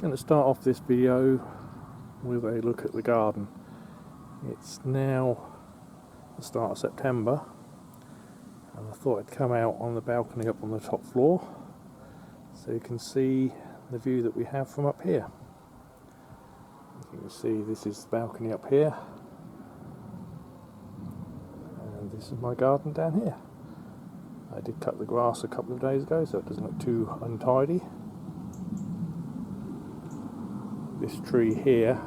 I'm going to start off this video with a look at the garden. It's now the start of September and I thought I'd come out on the balcony up on the top floor so you can see the view that we have from up here. You can see this is the balcony up here and this is my garden down here. I did cut the grass a couple of days ago so it doesn't look too untidy. This tree here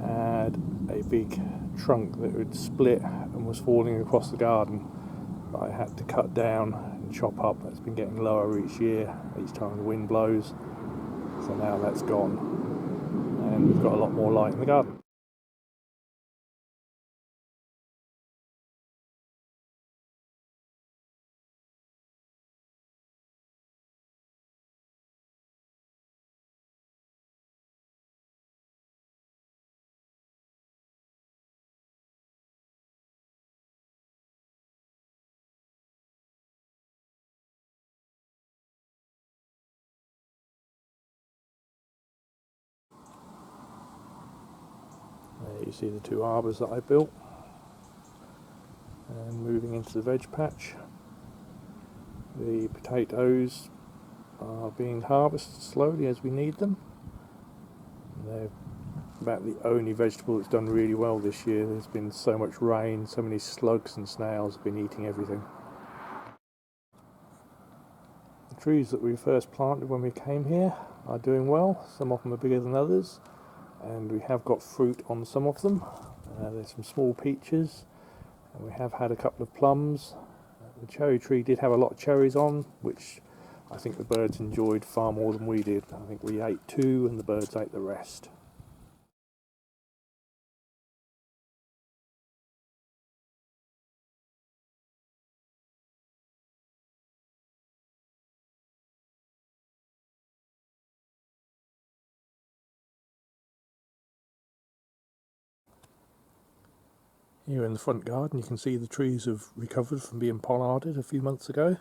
had a big trunk that would split and was falling across the garden that I had to cut down and chop up. It's been getting lower each year, each time the wind blows, so now that's gone and we've got a lot more light in the garden. There you see the two arbours that I built, and moving into the veg patch. The potatoes are being harvested slowly as we need them. They're about the only vegetable that's done really well this year. There's been so much rain, so many slugs and snails have been eating everything. The trees that we first planted when we came here are doing well. Some of them are bigger than others, and we have got fruit on some of them. There's some small peaches, and we have had a couple of plums. The cherry tree did have a lot of cherries on, which I think the birds enjoyed far more than we did. I think we ate 2 and the birds ate the rest. Here in the front garden you can see the trees have recovered from being pollarded a few months ago,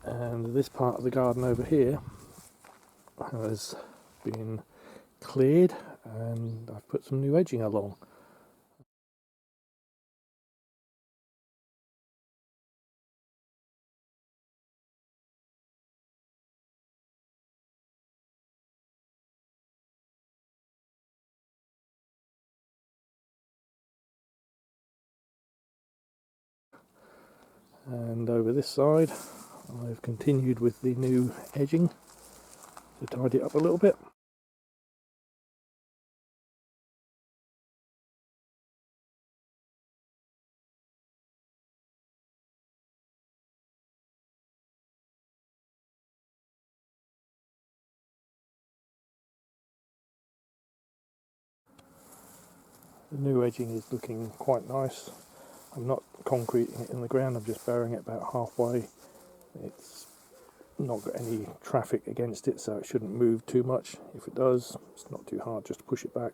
and this part of the garden over here has been cleared and I've put some new edging along. And over this side I've continued with the new edging to tidy it up a little bit. The new edging is looking quite nice. I'm not concreting it in the ground, I'm just burying it about halfway. It's not got any traffic against it, so it shouldn't move too much. If it does, it's not too hard just to push it back.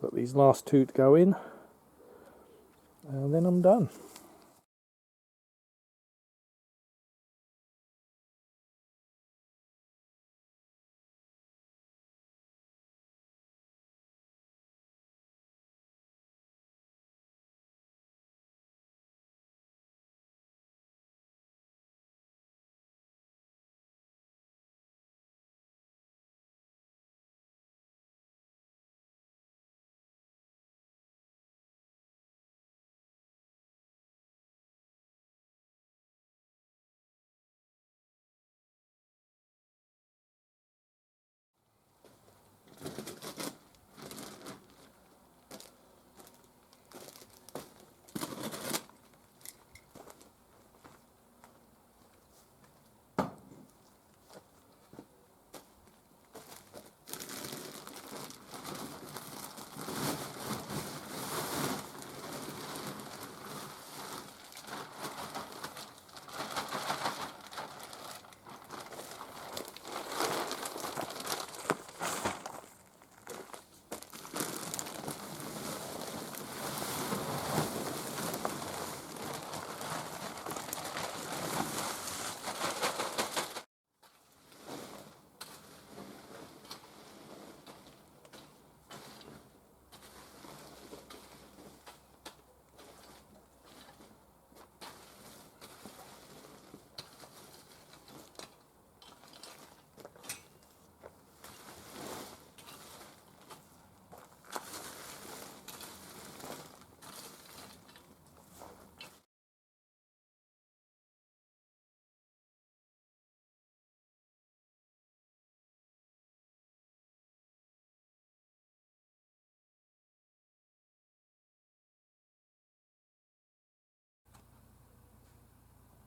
But these last 2 to go in, and then I'm done.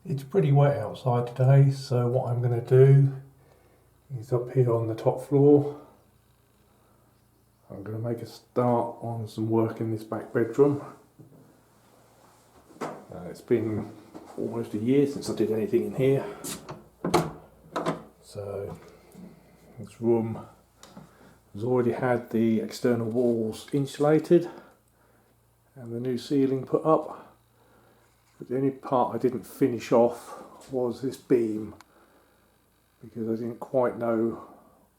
It's pretty wet outside today, so what I'm going to do is up here on the top floor, I'm going to make a start on some work in this back bedroom. It's been almost a year since I did anything in here, so this room has already had the external walls insulated and the new ceiling put up. But the only part I didn't finish off was this beam, because I didn't quite know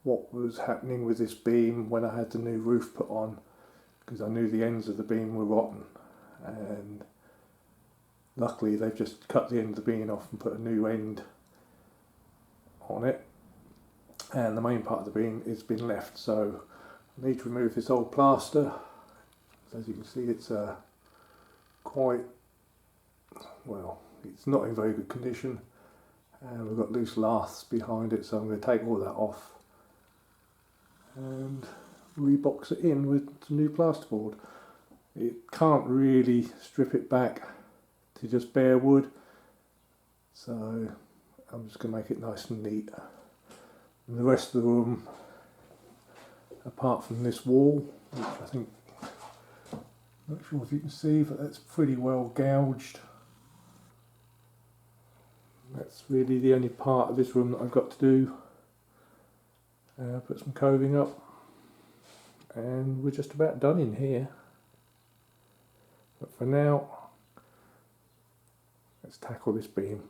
what was happening with this beam when I had the new roof put on, because I knew the ends of the beam were rotten, and luckily they've just cut the end of the beam off and put a new end on it, and the main part of the beam has been left, so I need to remove this old plaster. As you can see, it's quite, well, it's not in very good condition, and we've got loose laths behind it, so I'm going to take all that off and rebox it in with some new plasterboard. It can't really strip it back to just bare wood, so I'm just going to make it nice and neat. And the rest of the room, apart from this wall, which I think, not sure if you can see, but that's pretty well gouged. That's really the only part of this room that I've got to do. Put some coving up, and we're just about done in here. But for now, let's tackle this beam.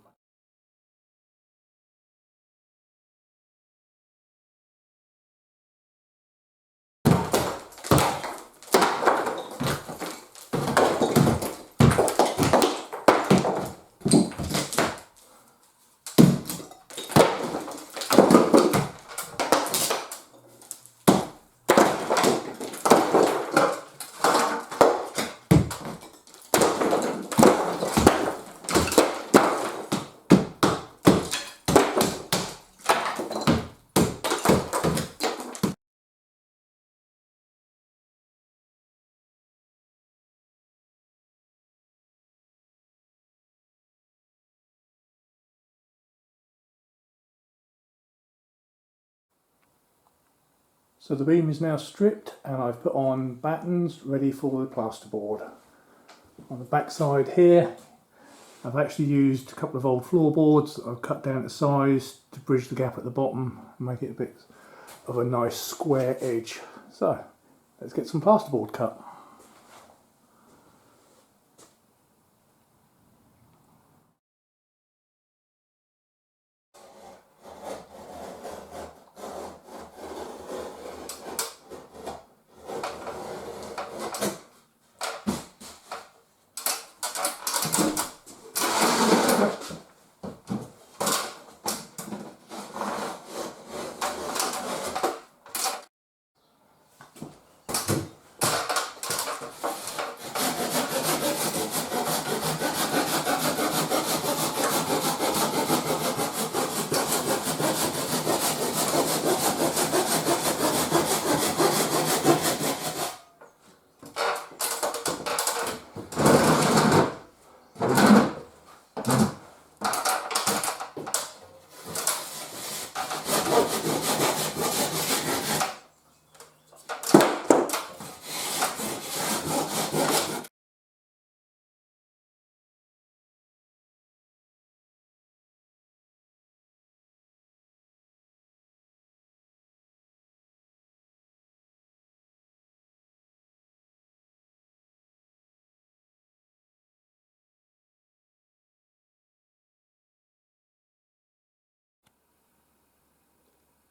So the beam is now stripped, and I've put on battens ready for the plasterboard. On the back side here, I've actually used a couple of old floorboards that I've cut down to size to bridge the gap at the bottom and make it a bit of a nice square edge. So let's get some plasterboard cut.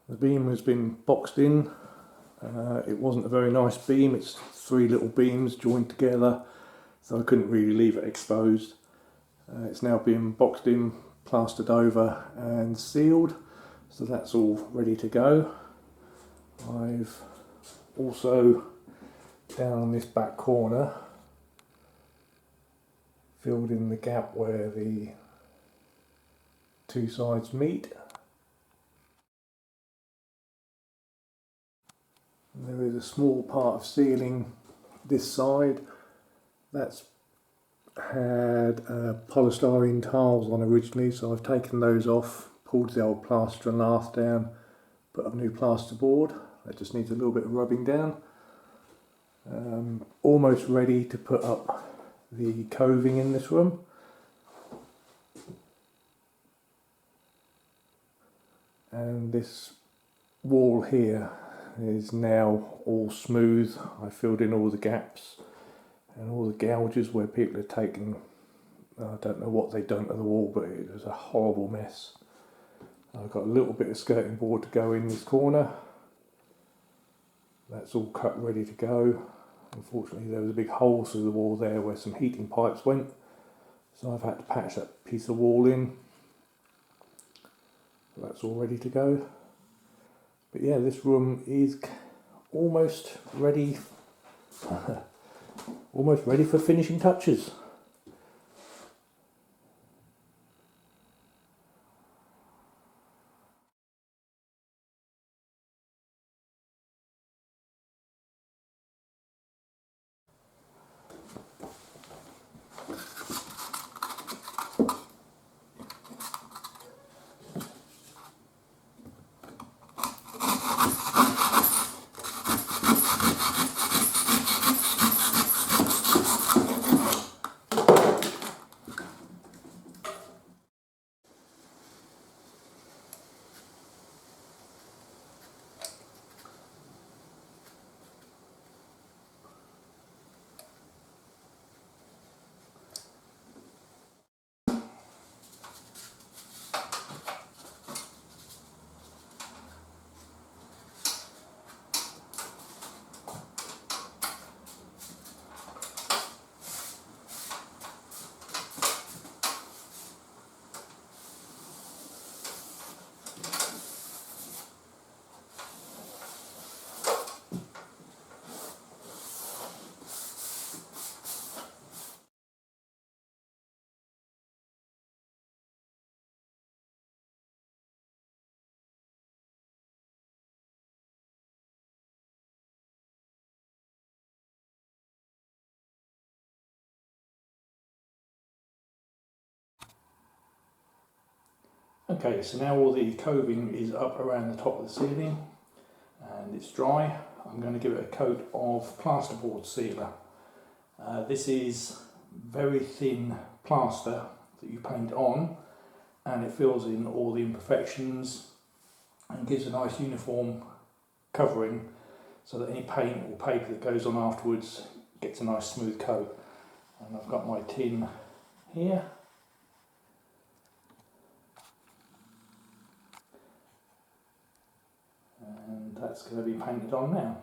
The beam has been boxed in. It wasn't a very nice beam, it's three little beams joined together, so I couldn't really leave it exposed. It's now been boxed in, plastered over and sealed, so that's all ready to go. I've also, down on this back corner, filled in the gap where the two sides meet. There is a small part of ceiling this side that's had polystyrene tiles on originally, so I've taken those off, pulled the old plaster and lath down, put up a new plasterboard. That just needs a little bit of rubbing down. Almost ready to put up the coving in this room. And this wall here is now all smooth. I filled in all the gaps and all the gouges where people had taken, I don't know what they'd done to the wall, but it was a horrible mess. I've got a little bit of skirting board to go in this corner. That's all cut, ready to go. Unfortunately, there was a big hole through the wall there where some heating pipes went, so I've had to patch that piece of wall in. That's all ready to go. But yeah, this room is almost ready almost ready for finishing touches. Okay, so now all the coving is up around the top of the ceiling and it's dry. I'm going to give it a coat of plasterboard sealer. This is very thin plaster that you paint on, and it fills in all the imperfections and gives a nice uniform covering so that any paint or paper that goes on afterwards gets a nice smooth coat. And I've got my tin here. And that's going to be painted on now.